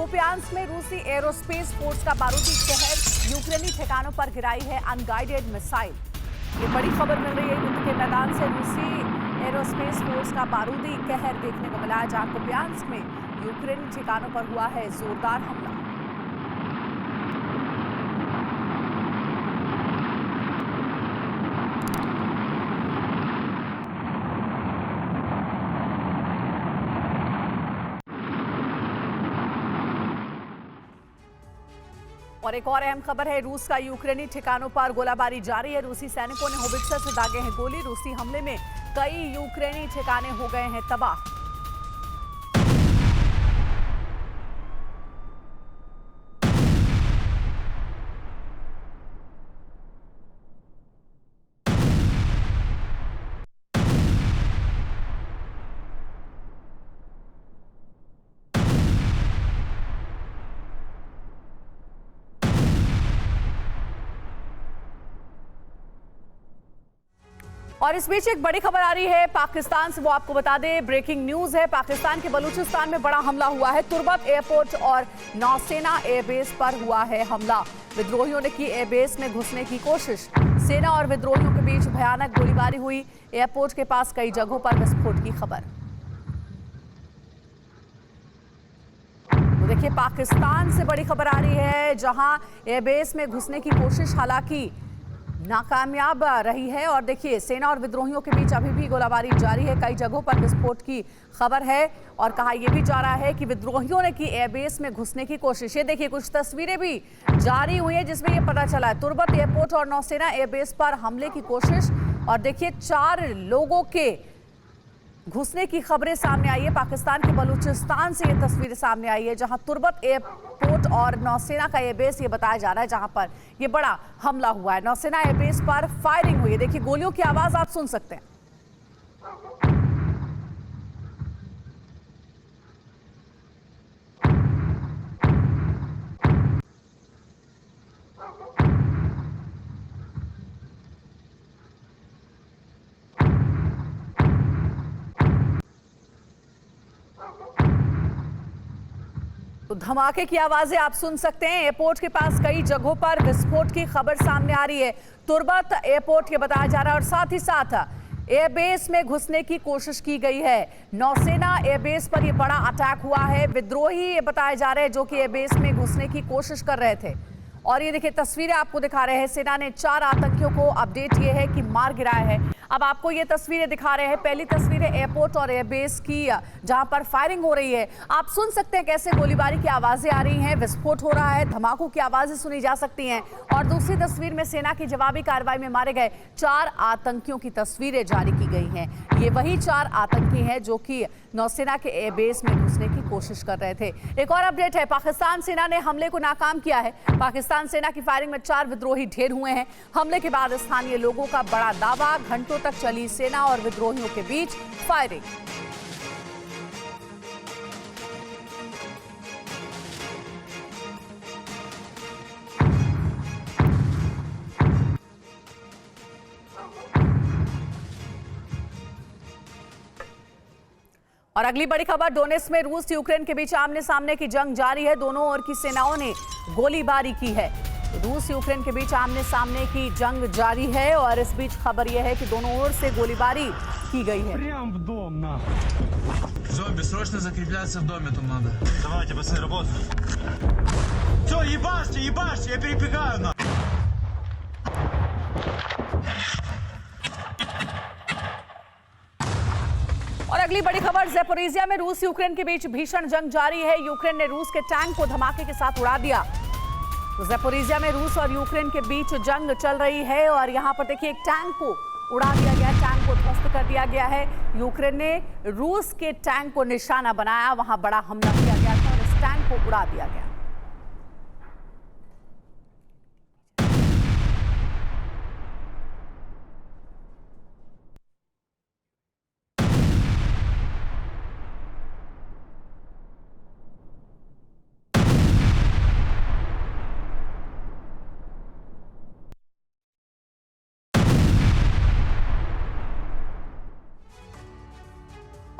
Kupiansk में रूसी aerospace force का बारूदी कहर, यूक्रेनी ठिकानों पर गिराई है अनगाइडेड मिसाइल। ये बड़ी खबर मिल रही है युद्ध के मैदान से। रूसी एरोस्पेस फोर्स का बारूदी कहर देखने को मिला, जहां कुपियांस्क में यूक्रेनी ठिकानों पर हुआ है जोरदार हमला। और एक और अहम खबर है, रूस का यूक्रेनी ठिकानों पर गोलाबारी जारी है। रूसी सैनिकों ने होवित्जर से दागे हैं गोली। रूसी हमले में कई यूक्रेनी ठिकाने हो गए हैं तबाह। और इस बीच एक बड़ी खबर आ रही है पाकिस्तान से, वो आपको बता दें, ब्रेकिंग न्यूज है। पाकिस्तान के बलूचिस्तान में बड़ा हमला हुआ है। तुर्बत एयरपोर्ट और नौसेना एयरबेस पर हुआ है हमला। विद्रोहियों ने की एयरबेस में घुसने की कोशिश। सेना और विद्रोहियों के बीच भयानक गोलीबारी हुई। एयरपोर्ट के पास कई जगहों पर विस्फोट की खबर। तो देखिए, पाकिस्तान से बड़ी खबर आ रही है, जहां एयरबेस में घुसने की कोशिश हालांकि नाकामयाब रही है। और देखिए, सेना और विद्रोहियों के बीच अभी भी गोलाबारी जारी है। कई जगहों पर विस्फोट की खबर है और कहा यह भी जा रहा है कि विद्रोहियों ने की एयरबेस में घुसने की कोशिश। ये देखिए, कुछ तस्वीरें भी जारी हुई है जिसमें यह पता चला है तुर्बत एयरपोर्ट और नौसेना एयरबेस पर हमले की कोशिश। और देखिए, 4 लोगों के घुसने की खबरें सामने आई है। पाकिस्तान के बलूचिस्तान से ये तस्वीरें सामने आई है, जहां तुर्बत एयरपोर्ट और नौसेना का एयरबेस ये बताया जा रहा है, जहां पर ये बड़ा हमला हुआ है। नौसेना एयरबेस पर फायरिंग हुई है। देखिए, गोलियों की आवाज आप सुन सकते हैं। तो धमाके की आवाजें आप सुन सकते हैं। एयरपोर्ट के पास कई जगहों पर विस्फोट की खबर सामने आ रही है। तुर्बत एयरपोर्ट ये बताया जा रहा है और साथ ही साथ एयरबेस में घुसने की कोशिश की गई है। नौसेना एयरबेस पर यह बड़ा अटैक हुआ है। विद्रोही ये बताए जा रहे हैं जो कि एयरबेस में घुसने की कोशिश कर रहे थे। और ये देखिए, तस्वीरें आपको दिखा रहे हैं। सेना ने 4 आतंकियों को अपडेट ये है कि मार गिराया है। अब आपको ये तस्वीरें दिखा रहे हैं। पहली तस्वीर है एयरपोर्ट और एयरबेस की, जहां पर फायरिंग हो रही है। आप सुन सकते हैं कैसे गोलीबारी की आवाजें आ रही हैं, विस्फोट हो रहा है, धमाकों की आवाजें सुनी जा सकती हैं। और दूसरी तस्वीर में सेना की जवाबी कार्रवाई में मारे गए 4 आतंकियों की तस्वीरें जारी की गई हैं। ये वही 4 आतंकी हैं जो कि नौसेना के एयरबेस में घुसने की कोशिश कर रहे थे। एक और अपडेट है, पाकिस्तान सेना ने हमले को नाकाम किया है। पाकिस्तान सेना की फायरिंग में 4 विद्रोही ढेर हुए हैं। हमले के बाद स्थानीय लोगों का बड़ा दावा, घंटों तक चली सेना और विद्रोहियों के बीच फायरिंग। और अगली बड़ी खबर, डोनेट्स्क में रूस यूक्रेन के बीच आमने सामने की जंग जारी है। दोनों ओर की सेनाओं ने गोलीबारी की है। रूस यूक्रेन के बीच आमने सामने की जंग जारी है और इस बीच खबर यह है कि दोनों ओर से गोलीबारी की गई है। Зомби, срочно закрепляться в доме, тут надо. Давайте, пацаны, работаем. Все, ебашьте, ебашьте, я перебегаю на. और अगली बड़ी खबर, ज़ैपोरिज़िया में रूस यूक्रेन के बीच भीषण जंग जारी है। यूक्रेन ने रूस के टैंक को धमाके के साथ उड़ा दिया। तो ज़ैपोरिज़िया में रूस और यूक्रेन के बीच जंग चल रही है और यहां पर देखिए, एक टैंक को उड़ा दिया गया, टैंक को ध्वस्त कर दिया गया है। यूक्रेन ने रूस के टैंक को निशाना बनाया, वहां बड़ा हमला किया गया था और इस टैंक को उड़ा दिया गया।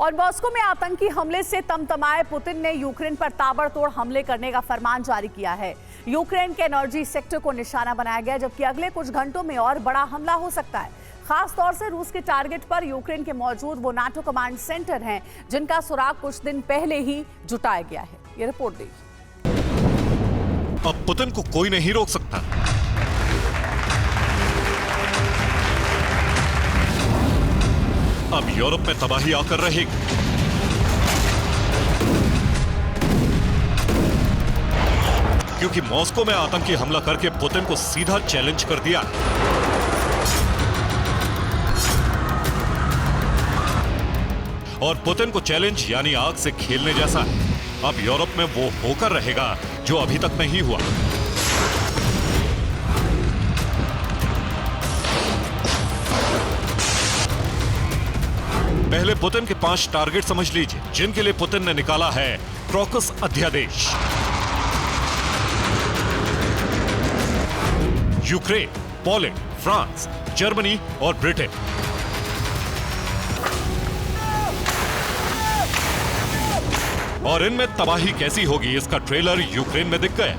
और मॉस्को में आतंकी हमले से तमतमाए पुतिन ने यूक्रेन पर ताबड़तोड़ हमले करने का फरमान जारी किया है। यूक्रेन के एनर्जी सेक्टर को निशाना बनाया गया, जबकि अगले कुछ घंटों में और बड़ा हमला हो सकता है। खास तौर से रूस के टारगेट पर यूक्रेन के मौजूद वो नाटो कमांड सेंटर हैं, जिनका सुराग कुछ दिन पहले ही जुटाया गया है। ये रिपोर्ट देखिए। अब पुतिन को कोई नहीं रोक सकता। अब यूरोप में तबाही आकर रहेगी। क्योंकि मॉस्को में आतंकी हमला करके पुतिन को सीधा चैलेंज कर दिया। और पुतिन को चैलेंज यानी आग से खेलने जैसा है। अब यूरोप में वो होकर रहेगा जो अभी तक नहीं हुआ। पहले पुतिन के 5 टारगेट समझ लीजिए, जिनके लिए पुतिन ने निकाला है क्रॉकस अध्यादेश। यूक्रेन, पोलैंड, फ्रांस, जर्मनी और ब्रिटेन। और इनमें तबाही कैसी होगी, इसका ट्रेलर यूक्रेन में दिख गया,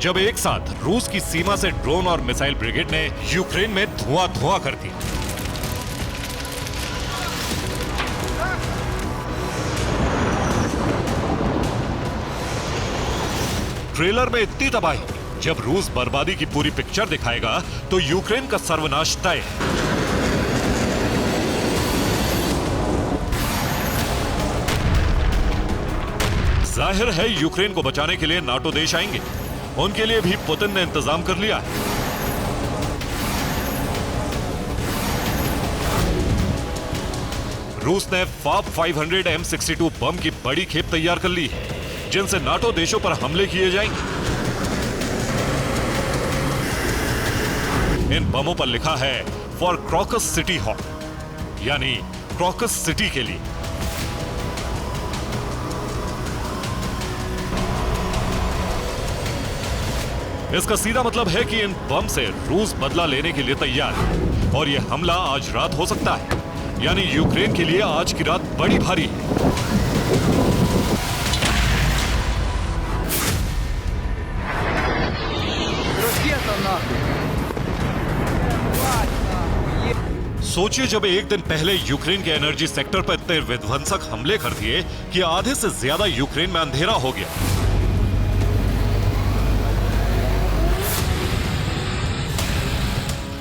जब एक साथ रूस की सीमा से ड्रोन और मिसाइल ब्रिगेड ने यूक्रेन में धुआं कर दिया। ट्रेलर में इतनी तबाही, जब रूस बर्बादी की पूरी पिक्चर दिखाएगा तो यूक्रेन का सर्वनाश तय है। जाहिर है यूक्रेन को बचाने के लिए नाटो देश आएंगे। उनके लिए भी पुतिन ने इंतजाम कर लिया है। रूस ने FAB 500 M62 बम की बड़ी खेप तैयार कर ली है, जिनसे नाटो देशों पर हमले किए जाएंगे। इन बमों पर लिखा है फॉर क्रॉकस सिटी हॉल, यानी क्रॉकस सिटी के लिए। इसका सीधा मतलब है कि इन बम से रूस बदला लेने के लिए तैयार है और यह हमला आज रात हो सकता है, यानी यूक्रेन के लिए आज की रात बड़ी भारी है। सोचिए, जब एक दिन पहले यूक्रेन के एनर्जी सेक्टर पर इतने विध्वंसक हमले कर दिए कि आधे से ज्यादा यूक्रेन में अंधेरा हो गया।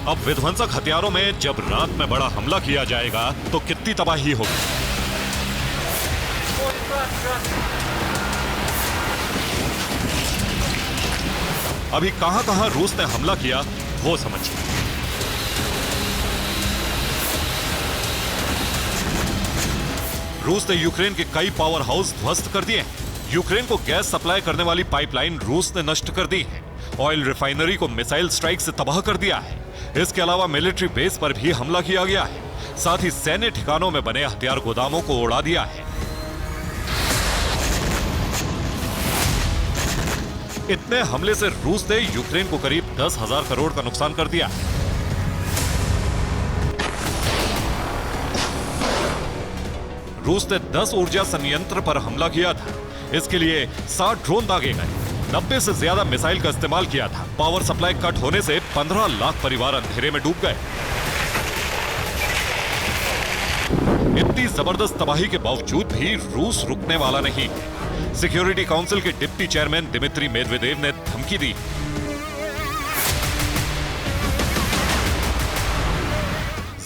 अब विध्वंसक हथियारों में जब रात में बड़ा हमला किया जाएगा तो कितनी तबाही होगी। अभी कहां रूस ने हमला किया वो समझिए। रूस ने यूक्रेन के कई पावर हाउस ध्वस्त कर दिए हैं। यूक्रेन को गैस सप्लाई करने वाली पाइपलाइन रूस ने नष्ट कर दी है। ऑयल रिफाइनरी को मिसाइल स्ट्राइक से तबाह कर दिया है। इसके अलावा मिलिट्री बेस पर भी हमला किया गया है। साथ ही सैन्य ठिकानों में बने हथियार गोदामों को उड़ा दिया है। इतने हमले से रूस ने यूक्रेन को करीब 10,000 करोड़ का नुकसान कर दिया है। रूस ने 10 ऊर्जा संयंत्र पर हमला किया था। इसके लिए 60 ड्रोन दागे गए, 90 से ज्यादा मिसाइल का इस्तेमाल किया था। पावर सप्लाई कट होने से 15 लाख परिवार अंधेरे में डूब गए। इतनी जबरदस्त तबाही के बावजूद भी रूस रुकने वाला नहीं। सिक्योरिटी काउंसिल के डिप्टी चेयरमैन दिमित्री मेदवेदेव ने धमकी दी,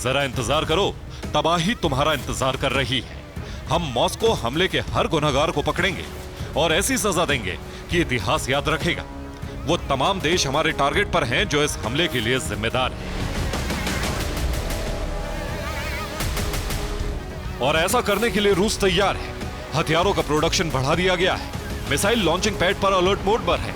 जरा इंतजार करो, तबाही तुम्हारा इंतजार कर रही है। हम मॉस्को हमले के हर गुनहगार को पकड़ेंगे और ऐसी सजा देंगे कि इतिहास याद रखेगा। वो तमाम देश हमारे टारगेट पर हैं जो इस हमले के लिए जिम्मेदार हैं। और ऐसा करने के लिए रूस तैयार है। हथियारों का प्रोडक्शन बढ़ा दिया गया है। मिसाइल लॉन्चिंग पैड पर अलर्ट मोड पर है।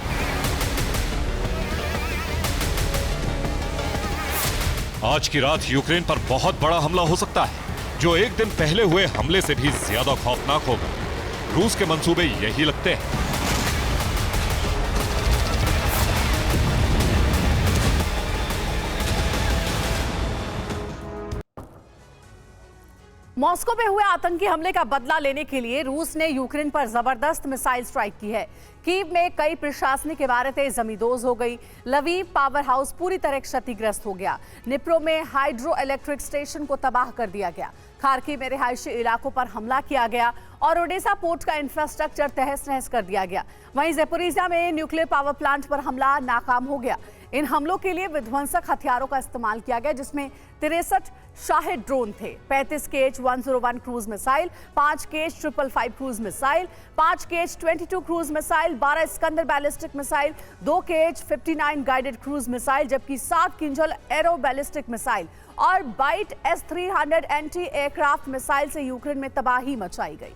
आज की रात यूक्रेन पर बहुत बड़ा हमला हो सकता है, जो एक दिन पहले हुए हमले से भी ज्यादा खौफनाक होगा। रूस के मंसूबे यही लगते हैं। मॉस्को में हुए आतंकी हमले का बदला लेने के लिए रूस ने यूक्रेन पर जबरदस्त मिसाइल स्ट्राइक की है। कीव में कई प्रशासनिक इमारतें जमींदोज हो गई। लवीव पावर हाउस पूरी तरह क्षतिग्रस्त हो गया। निप्रो में हाइड्रो इलेक्ट्रिक स्टेशन को तबाह कर दिया गया। खार्किव में रिहायशी इलाकों पर हमला किया गया और ओडेसा पोर्ट का इंफ्रास्ट्रक्चर तहस नहस कर दिया गया। वहीं ज़ेपोरिज़िया में न्यूक्लियर पावर प्लांट पर हमला नाकाम हो गया। इन हमलों के लिए विध्वंसक हथियारों का इस्तेमाल किया गया, जिसमें 63 शाहिद ड्रोन थे, 35 KH-101 cruise missile, 5 KH-555 cruise missile, 5 KH-22 cruise missile, 12 Iskander ballistic missile, 2 KH-59 guided cruise missile, जबकि 7 किंजल एरो बैलिस्टिक मिसाइल और बाइट S-300 एंटी एयरक्राफ्ट मिसाइल से यूक्रेन में तबाही मचाई गई।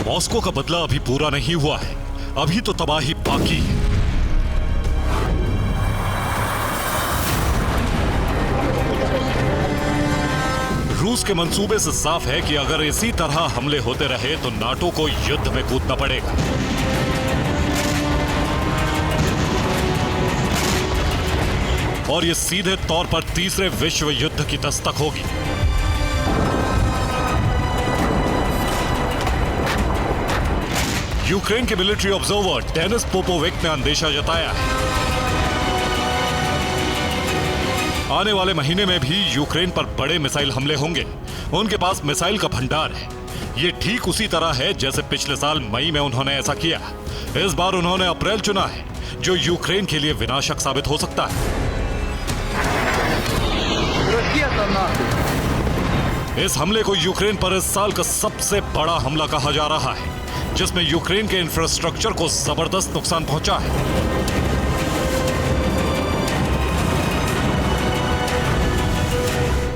मॉस्को का बदला अभी पूरा नहीं हुआ है, अभी तो तबाही बाकी है। रूस के मंसूबे से साफ है कि अगर इसी तरह हमले होते रहे तो नाटो को युद्ध में कूदना पड़ेगा। और यह सीधे तौर पर तीसरे विश्व युद्ध की दस्तक होगी। यूक्रेन के मिलिट्री ऑब्जर्वर डेनिस पोपोविक ने अंदेशा जताया है, आने वाले महीने में भी यूक्रेन पर बड़े मिसाइल हमले होंगे। उनके पास मिसाइल का भंडार है। ये ठीक उसी तरह है जैसे पिछले साल मई में उन्होंने ऐसा किया। इस बार उन्होंने अप्रैल चुना है, जो यूक्रेन के लिए विनाशक साबित हो सकता है। इस हमले को यूक्रेन पर इस साल का सबसे बड़ा हमला कहा जा रहा है, जिसमें यूक्रेन के इंफ्रास्ट्रक्चर को जबरदस्त नुकसान पहुंचा है।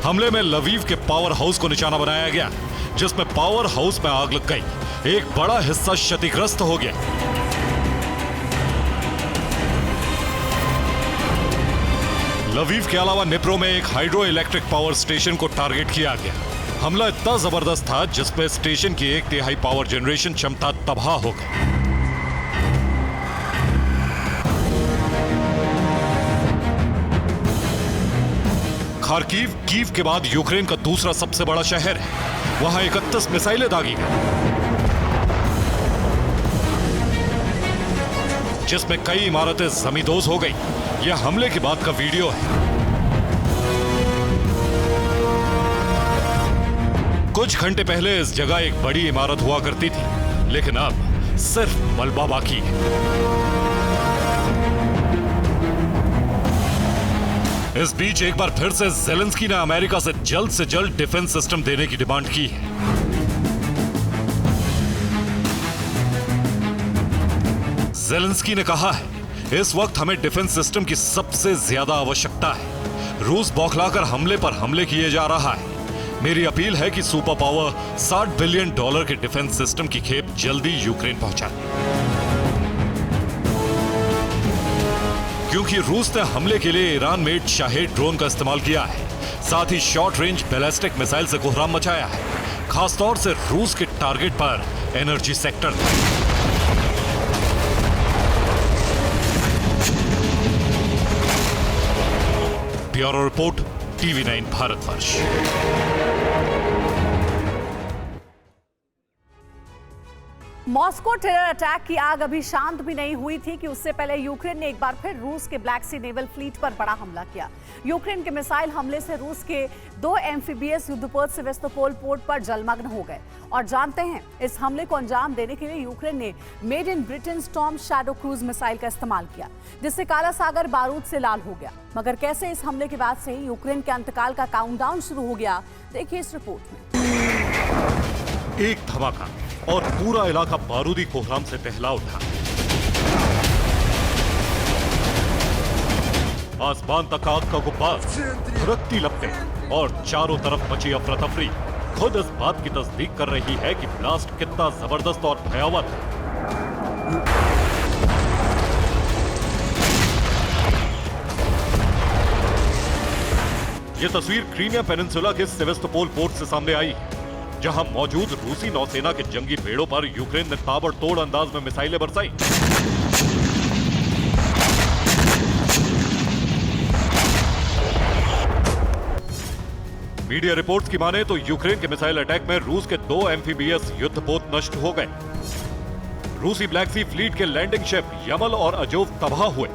हमले में लवीव के पावर हाउस को निशाना बनाया गया, जिसमें पावर हाउस में आग लग गई। एक बड़ा हिस्सा क्षतिग्रस्त हो गया। लवीव के अलावा निप्रो में एक हाइड्रो इलेक्ट्रिक पावर स्टेशन को टारगेट किया गया। हमला इतना जबरदस्त था जिसमें स्टेशन की 1/3 पावर जनरेशन क्षमता तबाह हो गई। खार्किव कीव के बाद यूक्रेन का दूसरा सबसे बड़ा शहर है। वहां 31 मिसाइलें दागी गई, जिसमें कई इमारतें जमींदोज हो गई। यह हमले के बाद का वीडियो है। कुछ घंटे पहले इस जगह एक बड़ी इमारत हुआ करती थी, लेकिन अब सिर्फ मलबा बाकी है। इस बीच एक बार फिर से ज़ेलेंस्की ने अमेरिका से जल्द डिफेंस सिस्टम देने की डिमांड की है। ज़ेलेंस्की ने कहा है, इस वक्त हमें डिफेंस सिस्टम की सबसे ज्यादा आवश्यकता है। रूस बौखलाकर हमले पर हमले किए जा रहा है। मेरी अपील है कि सुपर पावर $60 बिलियन के डिफेंस सिस्टम की खेप जल्दी यूक्रेन पहुंचाए, क्योंकि रूस ने हमले के लिए ईरान मेड शाहिद ड्रोन का इस्तेमाल किया है। साथ ही शॉर्ट रेंज बैलिस्टिक मिसाइल से कोहराम मचाया है, खासतौर से रूस के टारगेट पर energy sector. Bureau report, TV9 Bharatvarsh. Moscow terror attack की आग अभी शांत भी नहीं हुई थी कि उससे पहले यूक्रेन ने एक बार फिर रूस के ब्लैक सी नेवल फ्लीट पर बड़ा हमला किया। यूक्रेन के मिसाइल हमले से रूस के 2 एम्फीबियस युद्धपोत सेवास्तोपोल पोर्ट पर जलमग्न हो गए। और जानते हैं, इस हमले को अंजाम देने के लिए यूक्रेन ने made in Britain storm shadow cruise missile का इस्तेमाल किया, जिससे काला सागर बारूद से लाल हो गया। मगर कैसे इस हमले के बाद से ही यूक्रेन के अंतकाल का काउंटडाउन शुरू हो गया, देखिए इस रिपोर्ट में। एक धमाका और पूरा इलाका बारूदी कोहराम से दहला उठा। आसमान तक आग का गुब्बार, भड़कती लपटें और चारों तरफ मची अफरा तफरी खुद इस बात की तस्दीक कर रही है कि ब्लास्ट कितना जबरदस्त और भयावह है। ये तस्वीर क्रीमिया पेनिनसुला के सेवेस्तोपोल पोर्ट से सामने आई है, जहां मौजूद रूसी नौसेना के जंगी बेड़ों पर यूक्रेन ने ताबड़तोड़ अंदाज में मिसाइलें बरसाई। मीडिया रिपोर्ट्स की माने तो यूक्रेन के मिसाइल अटैक में रूस के 2 एम्फीबियस युद्धपोत नष्ट हो गए। रूसी ब्लैक सी फ्लीट के लैंडिंग शिप यमल और अजोव तबाह हुए।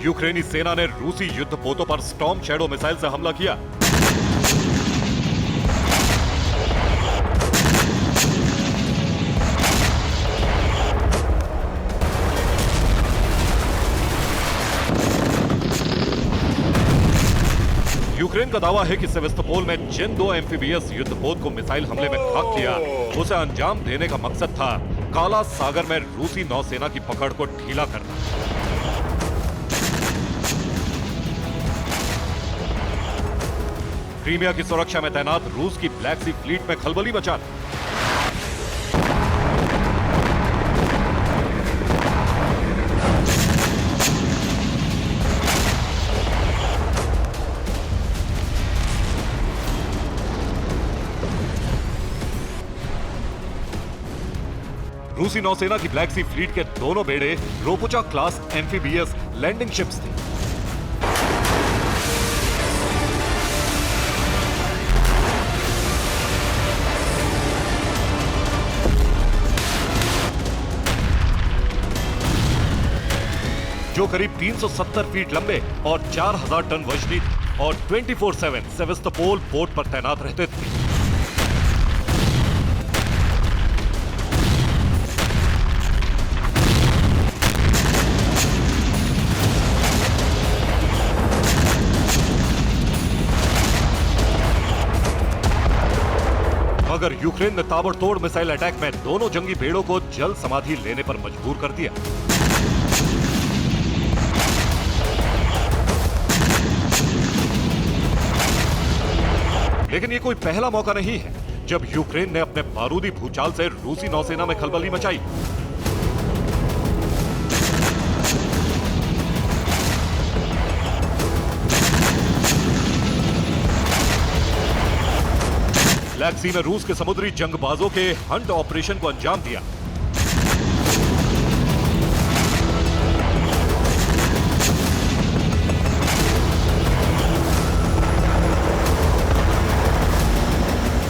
यूक्रेनी सेना ने रूसी युद्धपोतों पर स्टॉर्म शैडो मिसाइल से हमला किया। यूक्रेन का दावा है कि सेवेस्तोपोल में जिन 2 एम्फीबियस युद्धपोत को मिसाइल हमले में खाक किया, उसे अंजाम देने का मकसद था काला सागर में रूसी नौसेना की पकड़ को ढीला करना। क्रीमिया की सुरक्षा में तैनात रूस की ब्लैक सी फ्लीट में खलबली मचा दी। रूसी नौसेना की ब्लैक सी फ्लीट के दोनों बेड़े रोपुचा क्लास एम्फीबियस लैंडिंग शिप्स थे। जो करीब 370 फीट लंबे और 4000 टन वजनी और 24/7 सेवेस्तोपोल पोर्ट पर तैनात रहते थे। मगर यूक्रेन ने ताबड़तोड़ मिसाइल अटैक में दोनों जंगी बेड़ों को जल समाधि लेने पर मजबूर कर दिया। लेकिन ये कोई पहला मौका नहीं है जब यूक्रेन ने अपने बारूदी भूचाल से रूसी नौसेना में खलबली मचाई। ब्लैक सी में रूस के समुद्री जंगबाजों के हंट ऑपरेशन को अंजाम दिया।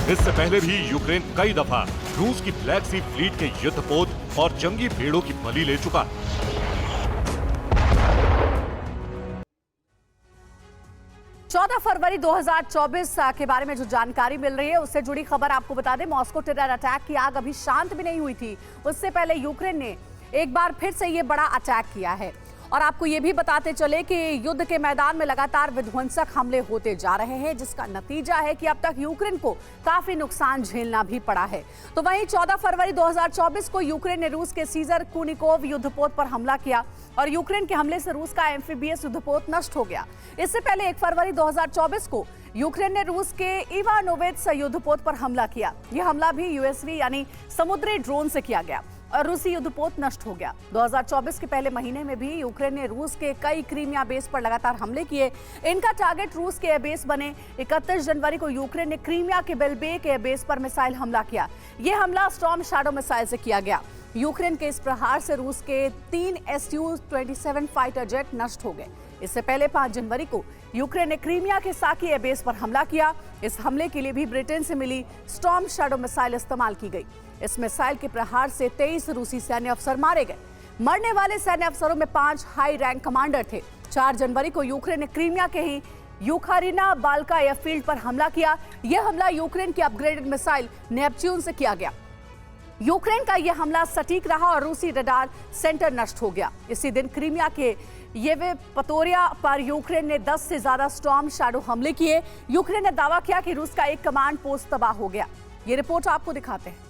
इससे पहले भी यूक्रेन कई दफा रूस की ब्लैक सी फ्लीट के युद्धपोत और जंगी बेड़ों की बलि ले चुका है। फरवरी 2024 के बारे में जो जानकारी मिल रही है उससे जुड़ी खबर आपको बता दें। मॉस्को टेरर अटैक की आग अभी शांत भी नहीं हुई थी। उससे पहले यूक्रेन ने एक बार फिर से ये बड़ा अटैक किया है। और आपको ये भी बताते चले कि युद्ध के मैदान में लगातार विध्वंसक हमले होते जा रहे हैं, जिसका नतीजा है कि अब तक यूक्रेन को काफी नुकसान झेलना भी पड़ा है। तो वहीं 14 फरवरी 2024 को यूक्रेन ने रूस के सीजर कुनिकोव युद्धपोत पर हमला किया और यूक्रेन के हमले से रूस का एम्फीबियस युद्धपोत नष्ट हो गया। इससे पहले 1 फरवरी 2024 को यूक्रेन ने रूस के इवानोविट्स युद्धपोत पर हमला किया। यह हमला भी यूएसवी यानी समुद्री ड्रोन से किया गया और रूसी युद्धपोत नष्ट हो गया। 2024 के पहले महीने में भी यूक्रेन ने रूस के कई क्रीमिया बेस पर लगातार हमले किए। इनका टारगेट रूस के बेस बने। 31 जनवरी को यूक्रेन ने क्रीमिया के बेलबेक बेस पर मिसाइल हमला किया। यह हमला स्टॉर्म शैडो मिसाइल से किया गया। यूक्रेन के इस प्रहार से रूस के 3 Su-27 फाइटर जेट नष्ट हो गए। इससे पहले 5 जनवरी को यूक्रेन ने क्रीमिया के साकी बेस पर हमला किया। इस हमले के लिए भी ब्रिटेन से मिली स्टॉर्म शैडो मिसाइल इस्तेमाल की गई। इस मिसाइल के प्रहार से 23 रूसी सैन्य अफसर मारे गए। मरने वाले सैन्य अफसरों में 5 हाई रैंक कमांडर थे। 4 जनवरी को यूक्रेन ने क्रीमिया के ही यूखारिना बाल्का एयरफील्ड पर हमला किया। यह हमला यूक्रेन की अपग्रेडेड मिसाइल नेपच्यून से किया गया। यूक्रेन का यह हमला सटीक रहा और रूसी रडार सेंटर नष्ट हो गया। इसी दिन क्रीमिया के येवेपतोरिया पर यूक्रेन ने 10 से ज्यादा स्टॉर्म शैडो हमले किए। यूक्रेन ने दावा किया कि रूस का एक कमांड पोस्ट तबाह हो गया। ये रिपोर्ट आपको दिखाते हैं।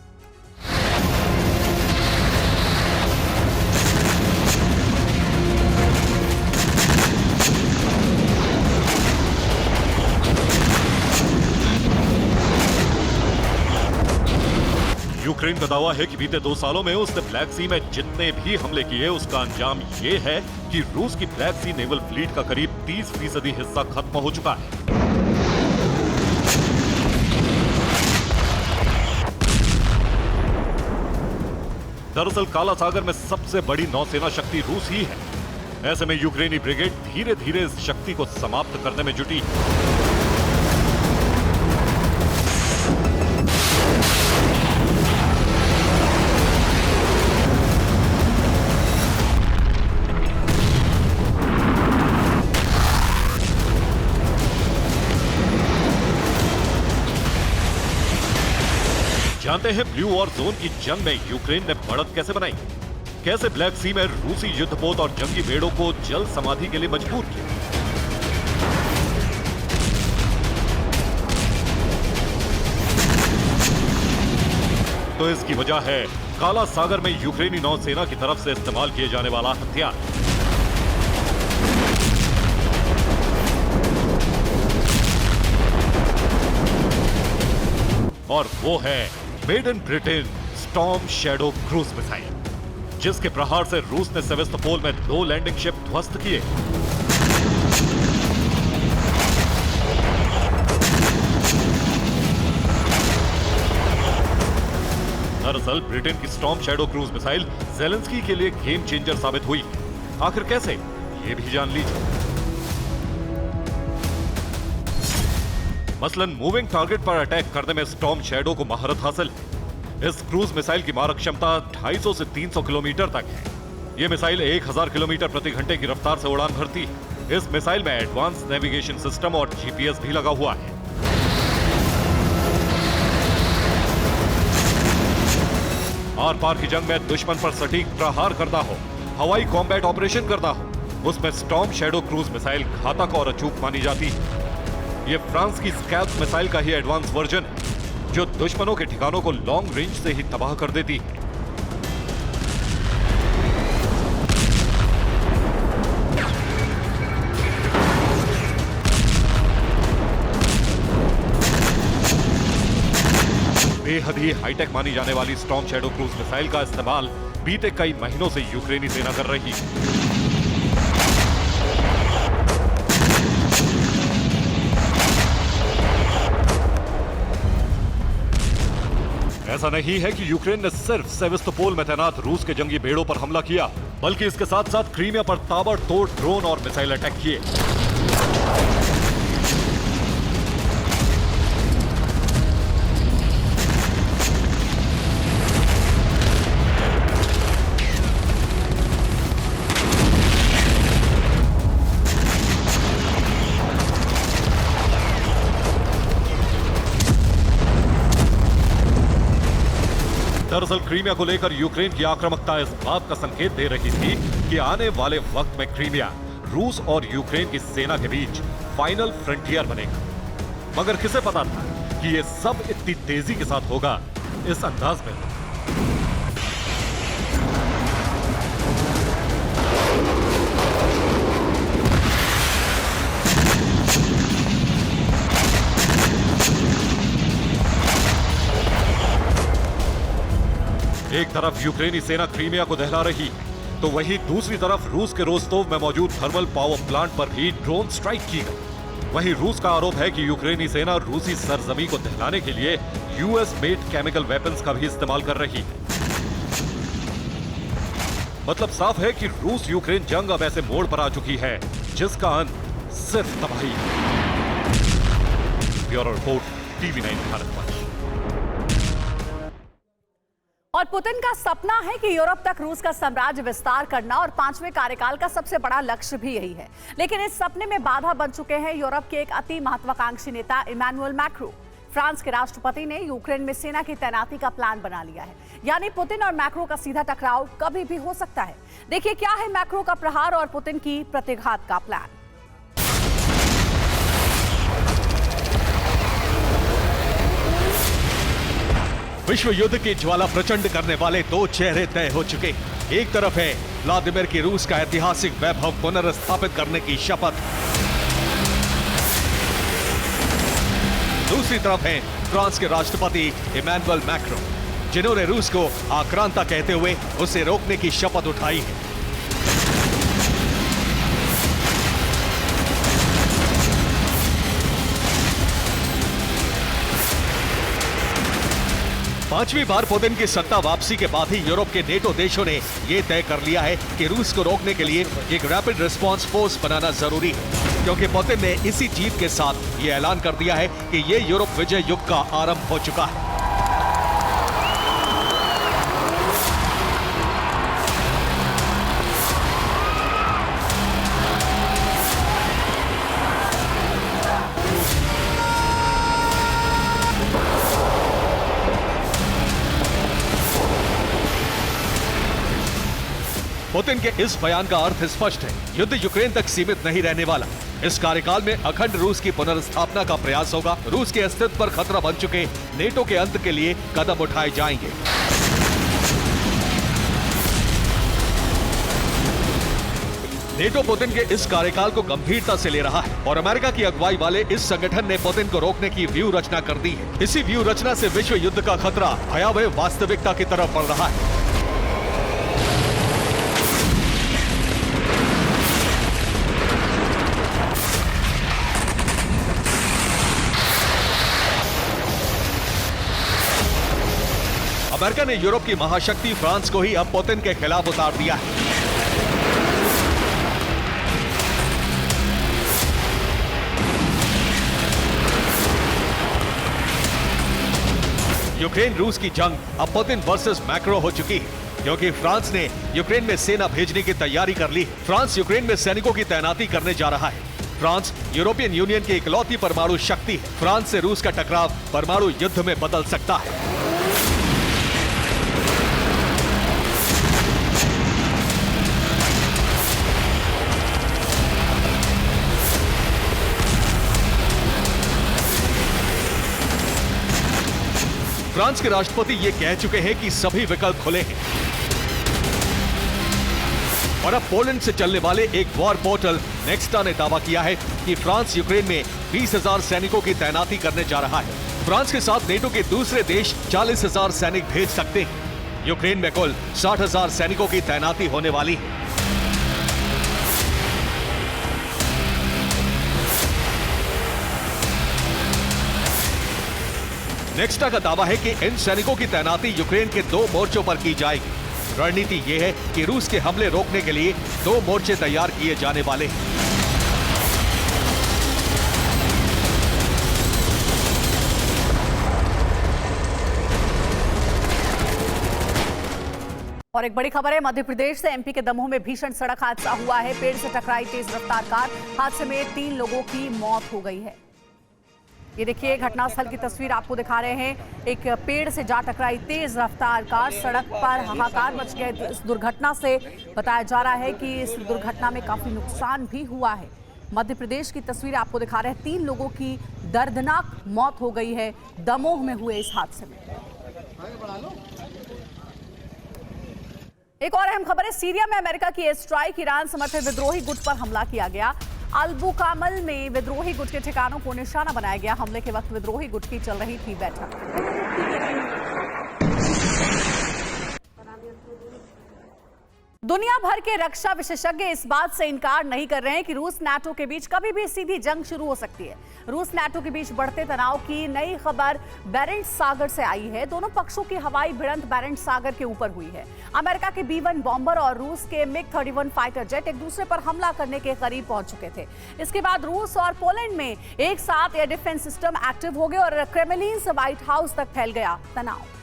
यूक्रेन का दावा है कि बीते 2 सालों में उसने ब्लैक सी में जितने भी हमले किए उसका अंजाम ये है कि रूस की ब्लैक सी नेवल फ्लीट का करीब 30% हिस्सा खत्म हो चुका है। दरअसल काला सागर में सबसे बड़ी नौसेना शक्ति रूस ही है। ऐसे में यूक्रेनी ब्रिगेड धीरे धीरे इस शक्ति को समाप्त करने में जुटी। जानते हैं ब्लू वॉर जोन की जंग में यूक्रेन ने बढ़त कैसे बनाई, कैसे ब्लैक सी में रूसी युद्धपोत और जंगी बेड़ों को जल समाधि के लिए मजबूर किया। तो इसकी वजह है काला सागर में यूक्रेनी नौसेना की तरफ से इस्तेमाल किए जाने वाला हथियार। और वो है made in Britain storm shadow cruise missile, जिसके प्रहार से रूस ने सेवेस्तोपोल में 2 लैंडिंग शिप ध्वस्त किए। दरअसल ब्रिटेन की storm shadow cruise missile Zelensky के लिए गेम चेंजर साबित हुई। आखिर कैसे, ये भी जान लीजिए। मसलन मूविंग टारगेट पर अटैक करने में स्टॉर्म शैडो को महारत हासिल है। इस क्रूज मिसाइल की मारक क्षमता 250 से 300 किलोमीटर तक है। यह मिसाइल 1000 किलोमीटर प्रति घंटे की रफ्तार से उड़ान भरती है। इस मिसाइल में एडवांस नेविगेशन सिस्टम और जीपीएस भी लगा हुआ है। आर पार की जंग में दुश्मन पर सटीक प्रहार करना हो, हवाई कॉम्बैट ऑपरेशन करना हो, उसमें स्टॉर्म शैडो क्रूज मिसाइल घातक और अचूक मानी जाती है। यह फ्रांस की स्कैल्प मिसाइल का ही एडवांस वर्जन है, जो दुश्मनों के ठिकानों को लॉन्ग रेंज से ही तबाह कर देती है। बेहद ही हाईटेक मानी जाने वाली स्टॉर्म शैडो क्रूज मिसाइल का इस्तेमाल बीते कई महीनों से यूक्रेनी सेना कर रही है। ऐसा नहीं है कि यूक्रेन ने सिर्फ सेवेस्तोपोल में तैनात रूस के जंगी बेड़ों पर हमला किया, बल्कि इसके साथ साथ क्रीमिया पर ताबड़तोड़ ड्रोन और मिसाइल अटैक किए। दरअसल क्रीमिया को लेकर यूक्रेन की आक्रामकता इस बात का संकेत दे रही थी कि आने वाले वक्त में क्रीमिया रूस और यूक्रेन की सेना के बीच फाइनल फ्रंटियर बनेगा। मगर किसे पता था कि यह सब इतनी तेजी के साथ होगा इस अंदाज में। एक तरफ यूक्रेनी सेना क्रीमिया को दहला रही है, तो वहीं दूसरी तरफ रूस के रोस्तोव में मौजूद थर्मल पावर प्लांट पर भी ड्रोन स्ट्राइक की गई। वहीं रूस का आरोप है कि यूक्रेनी सेना रूसी सरजमी को दहलाने के लिए यूएस मेड केमिकल वेपन्स का भी इस्तेमाल कर रही है। मतलब साफ है कि रूस यूक्रेन जंग अब ऐसे मोड़ पर आ चुकी है जिसका अंत सिर्फ तबाही है। Bureau report, TV9 Bharatvarsh. और पुतिन का सपना है कि यूरोप तक रूस का साम्राज्य विस्तार करना, और 5वें कार्यकाल का सबसे बड़ा लक्ष्य भी यही है। लेकिन इस सपने में बाधा बन चुके हैं यूरोप के एक अति महत्वाकांक्षी नेता इमैनुअल मैक्रो। फ्रांस के राष्ट्रपति ने यूक्रेन में सेना की तैनाती का प्लान बना लिया है। यानी पुतिन और मैक्रो का सीधा टकराव कभी भी हो सकता है। देखिए क्या है मैक्रो का प्रहार और पुतिन की प्रतिघात का प्लान। विश्व युद्ध की ज्वाला प्रचंड करने वाले 2 चेहरे तय हो चुके। एक तरफ है व्लादिमीर की रूस का ऐतिहासिक वैभव पुनर्स्थापित करने की शपथ, दूसरी तरफ है फ्रांस के राष्ट्रपति इमैनुअल मैक्रो। जिन्होंने रूस को आक्रांता कहते हुए उसे रोकने की शपथ उठाई है। पांचवी बार पुतिन की सत्ता वापसी के बाद ही यूरोप के नेटो देशों ने यह तय कर लिया है कि रूस को रोकने के लिए एक रैपिड रिस्पांस फोर्स बनाना जरूरी है, क्योंकि पुतिन ने इसी जीत के साथ ये ऐलान कर दिया है कि ये यूरोप विजय युग का आरंभ हो चुका है। पुतिन के इस बयान का अर्थ स्पष्ट है, युद्ध यूक्रेन तक सीमित नहीं रहने वाला। इस कार्यकाल में अखंड रूस की पुनर्स्थापना का प्रयास होगा। रूस के अस्तित्व पर खतरा बन चुके नेटो के अंत के लिए कदम उठाए जाएंगे। नेटो पुतिन के इस कार्यकाल को गंभीरता से ले रहा है और अमेरिका की अगुवाई वाले इस संगठन ने पुतिन को रोकने की व्यूह रचना कर दी है। इसी व्यूह रचना से विश्व युद्ध का खतरा भयावह वास्तविकता की तरफ बढ़ रहा है। अमेरिका ने यूरोप की महाशक्ति फ्रांस को ही अब पुतिन के खिलाफ उतार दिया है। यूक्रेन रूस की जंग अब पुतिन वर्सेस मैक्रो हो चुकी है, क्योंकि फ्रांस ने यूक्रेन में सेना भेजने की तैयारी कर ली है। फ्रांस यूक्रेन में सैनिकों की तैनाती करने जा रहा है। फ्रांस यूरोपियन यूनियन की इकलौती परमाणु शक्ति है। फ्रांस से रूस का टकराव परमाणु युद्ध में बदल सकता है। फ्रांस के राष्ट्रपति ये कह चुके हैं कि सभी विकल्प खुले हैं और अब पोलैंड से चलने वाले एक वॉर पोर्टल नेक्स्टा ने दावा किया है कि फ्रांस यूक्रेन में 20,000 सैनिकों की तैनाती करने जा रहा है। फ्रांस के साथ नेटो के दूसरे देश 40,000 सैनिक भेज सकते हैं। यूक्रेन में कुल 60,000 सैनिकों की तैनाती होने वाली है। नेक्स्टा का दावा है कि इन सैनिकों की तैनाती यूक्रेन के 2 मोर्चों पर की जाएगी। रणनीति यह है कि रूस के हमले रोकने के लिए 2 मोर्चे तैयार किए जाने वाले हैं। और एक बड़ी खबर है, मध्य प्रदेश से एमपी के दमोह में भीषण सड़क हादसा हुआ है। पेड़ से टकराई तेज रफ्तार कार, हादसे में 3 लोगों की मौत हो गई है। ये देखिए घटनास्थल की तस्वीर आपको दिखा रहे हैं। एक पेड़ से जा टकराई तेज रफ्तार कार, सड़क पर हाहाकार मच गया। इस दुर्घटना से बताया जा रहा है कि इस दुर्घटना में काफी नुकसान भी हुआ है। मध्य प्रदेश की तस्वीर आपको दिखा रहे हैं। 3 लोगों की दर्दनाक मौत हो गई है दमोह में हुए इस हादसे में। एक और अहम खबर है, सीरिया में अमेरिका की एयर स्ट्राइक, ईरान समर्थित विद्रोही गुट पर हमला किया गया। अलबुकामल में विद्रोही गुट के ठिकानों को निशाना बनाया गया। हमले के वक्त विद्रोही गुट की चल रही थी बैठक। दुनिया भर के रक्षा विशेषज्ञ इस बात से इनकार नहीं कर रहे हैं कि रूस नाटो के बीच कभी भी सीधी जंग शुरू हो सकती है। रूस नाटो के बीच बढ़ते तनाव की नई खबर बैरेंट्स सागर से आई है। दोनों पक्षों की हवाई भिड़ंत बैरेंट्स सागर के ऊपर हुई है। अमेरिका के B-1 बॉम्बर और रूस के MiG-31 फाइटर जेट एक दूसरे पर हमला करने के करीब पहुंच चुके थे। इसके बाद रूस और पोलैंड में एक साथ एयर डिफेंस सिस्टम एक्टिव हो गए और क्रेमलिन से व्हाइट हाउस तक फैल गया तनाव।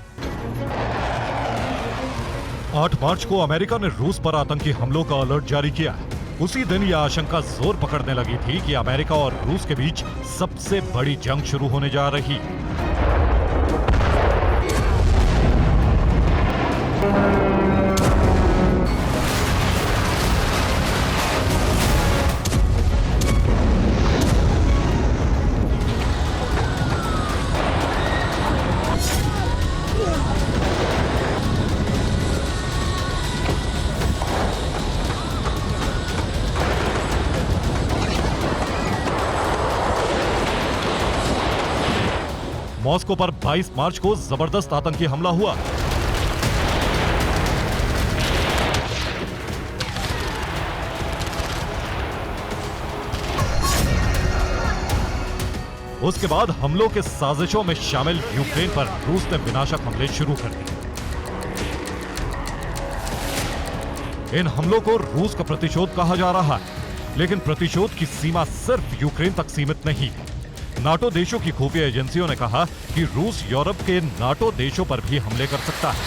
8 मार्च को अमेरिका ने रूस पर आतंकी हमलों का अलर्ट जारी किया है। उसी दिन यह आशंका जोर पकड़ने लगी थी कि अमेरिका और रूस के बीच सबसे बड़ी जंग शुरू होने जा रही है। मॉस्को पर 22 मार्च को जबरदस्त आतंकी हमला हुआ। उसके बाद हमलों के साजिशों में शामिल यूक्रेन पर रूस ने विनाशक हमले शुरू कर दिए। इन हमलों को रूस का प्रतिशोध कहा जा रहा है, लेकिन प्रतिशोध की सीमा सिर्फ यूक्रेन तक सीमित नहीं है। नाटो देशों की खुफिया एजेंसियों ने कहा कि रूस यूरोप के नाटो देशों पर भी हमले कर सकता है।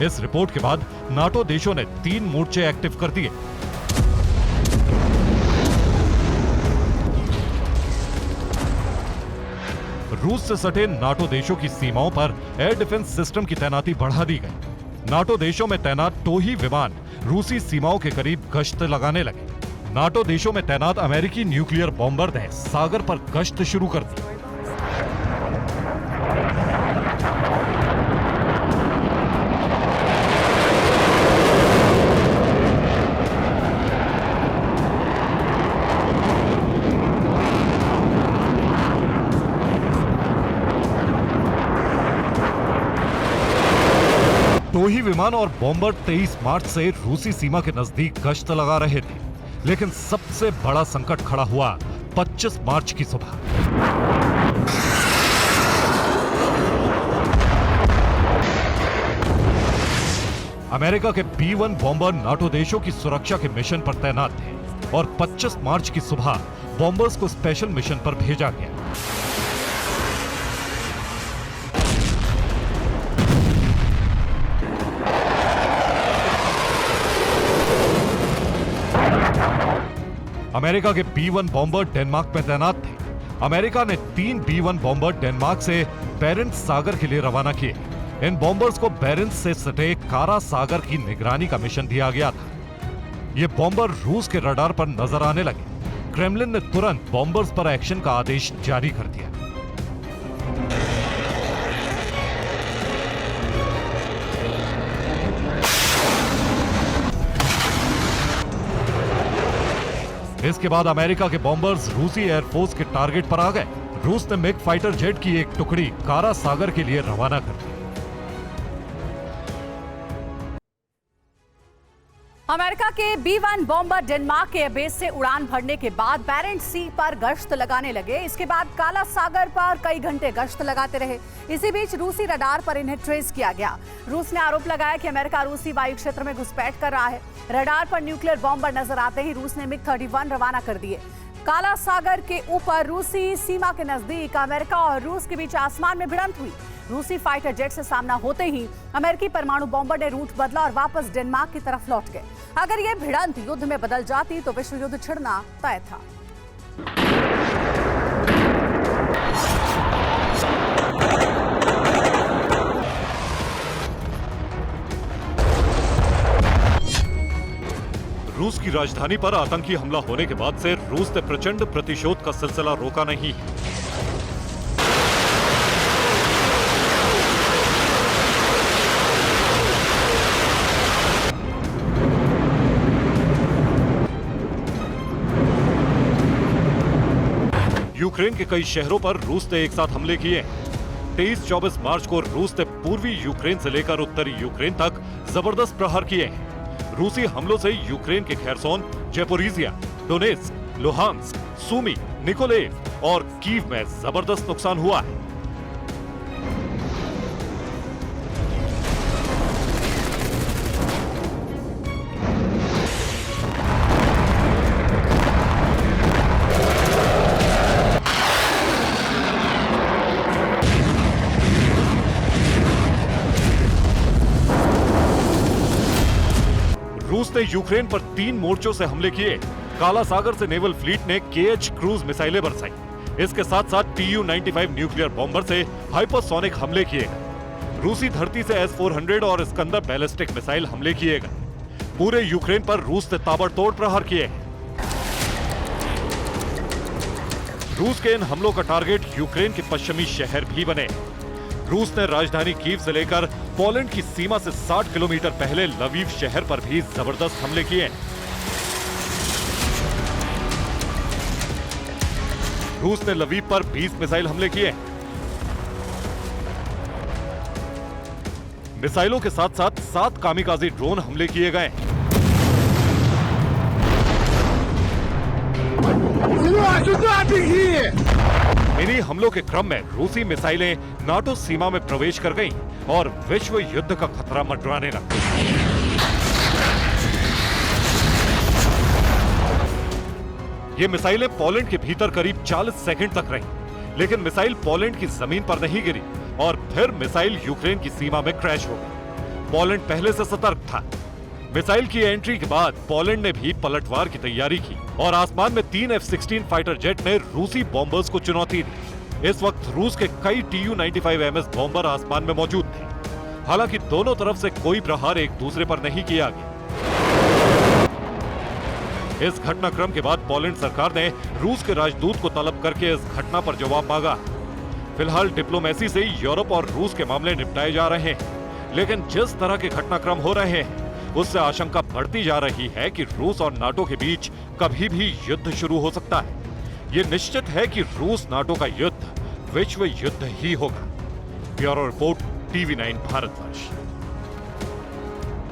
इस रिपोर्ट के बाद नाटो देशों ने 3 मोर्चे एक्टिव कर दिए। रूस से सटे नाटो देशों की सीमाओं पर एयर डिफेंस सिस्टम की तैनाती बढ़ा दी गई। नाटो देशों में तैनात टोही विमान रूसी सीमाओं के करीब गश्त लगाने लगे। नाटो देशों में तैनात अमेरिकी न्यूक्लियर बॉम्बर ने सागर पर गश्त शुरू कर दी। टोही विमान और बॉम्बर 23 मार्च से रूसी सीमा के नजदीक गश्त लगा रहे थे, लेकिन सबसे बड़ा संकट खड़ा हुआ 25 मार्च की सुबह। अमेरिका के B-1 बॉम्बर नाटो देशों की सुरक्षा के मिशन पर तैनात थे और 25 मार्च की सुबह बॉम्बर्स को स्पेशल मिशन पर भेजा गया। अमेरिका के B-1 बॉम्बर डेनमार्क में तैनात थे। अमेरिका ने 3 B-1 बॉम्बर डेनमार्क से बेरेंट्स सागर के लिए रवाना किए। इन बॉम्बर्स को बेरेंट्स से सटे कारा सागर की निगरानी का मिशन दिया गया था। ये बॉम्बर रूस के रडार पर नजर आने लगे। क्रेमलिन ने तुरंत बॉम्बर्स पर एक्शन का आदेश जारी कर दिया। इसके बाद अमेरिका के बॉम्बर्स रूसी एयरफोर्स के टारगेट पर आ गए। रूस ने मिग फाइटर जेट की एक टुकड़ी कारा सागर के लिए रवाना कर दी। अमेरिका के B-1 बॉम्बर डेनमार्क के बेस से उड़ान भरने के बाद बैरेंट्स सी पर गश्त लगाने लगे। इसके बाद काला सागर पर कई घंटे गश्त लगाते रहे। इसी बीच रूसी रडार पर इन्हें ट्रेस किया गया। रूस ने आरोप लगाया कि अमेरिका रूसी वायु क्षेत्र में घुसपैठ कर रहा है। रडार पर न्यूक्लियर बॉम्बर नजर आते ही रूस ने MiG-31 रवाना कर दिए। काला सागर के ऊपर रूसी सीमा के नजदीक अमेरिका और रूस के बीच आसमान में भिड़ंत हुई। रूसी फाइटर जेट से सामना होते ही अमेरिकी परमाणु बॉम्बर ने रूट बदला और वापस डेनमार्क की तरफ लौट गए। अगर यह भिड़ंत युद्ध में बदल जाती तो विश्व युद्ध छिड़ना तय था। रूस की राजधानी पर आतंकी हमला होने के बाद से रूस ने प्रचंड प्रतिशोध का सिलसिला रोका नहीं है। यूक्रेन के कई शहरों पर रूस ने एक साथ हमले किए। 23-24 मार्च को रूस ने पूर्वी यूक्रेन से लेकर उत्तरी यूक्रेन तक जबरदस्त प्रहार किए हैं। रूसी हमलों से यूक्रेन के खेरसोन, जेपोरिजिया, डोनेत्स्क, लुहांस्क, सूमी, निकोलेव और कीव में जबरदस्त नुकसान हुआ है। रूस ने यूक्रेन पर 3 मोर्चों से हमले किए। काला सागर से नेवल फ्लीट ने KH क्रूज मिसाइलें बरसाई। इसके साथ साथ Tu-95 न्यूक्लियर बॉम्बर से हाइपरसोनिक हमले किए गए। रूसी धरती से S-400 और स्कंदर बैलिस्टिक मिसाइल हमले किए गए। पूरे यूक्रेन पर रूस ने ताबड़तोड़ प्रहार किए हैं। रूस के इन हमलों का टारगेट यूक्रेन के पश्चिमी शहर भी बने। रूस ने राजधानी कीव से लेकर पोलैंड की सीमा से 60 किलोमीटर पहले लवीव शहर पर भी जबरदस्त हमले किए। रूस ने लवीव पर 20 मिसाइल हमले किए। मिसाइलों के साथ साथ 7 कामिकाज़ी ड्रोन हमले किए गए। इन्हीं हमलों के क्रम में रूसी मिसाइलें नाटो सीमा में प्रवेश कर गईं और विश्व युद्ध का खतरा मंडराने लगा। ये मिसाइलें पोलैंड के भीतर करीब 40 सेकंड तक रहीं, लेकिन मिसाइल पोलैंड की जमीन पर नहीं गिरी और फिर मिसाइल यूक्रेन की सीमा में क्रैश हो गई। पोलैंड पहले से सतर्क था। मिसाइल की एंट्री के बाद पोलैंड ने भी पलटवार की तैयारी की और आसमान में 3 F-16 फाइटर जेट ने रूसी बॉम्बर्स को चुनौती दी। इस वक्त रूस के कई Tu-95MS बॉम्बर आसमान में मौजूद थे। हालांकि दोनों तरफ से कोई प्रहार एक दूसरे पर नहीं किया गया। इस घटनाक्रम के बाद पोलैंड सरकार ने रूस के राजदूत को तलब करके इस घटना पर जवाब मांगा। फिलहाल डिप्लोमेसी से यूरोप और रूस के मामले निपटाए जा रहे हैं, लेकिन जिस तरह के घटनाक्रम हो रहे हैं उससे आशंका बढ़ती जा रही है कि रूस और नाटो के बीच कभी भी युद्ध शुरू हो सकता है। यह निश्चित है कि रूस नाटो का युद्ध विश्व युद्ध ही होगा। Bureau report, TV9 Bharatvarsh.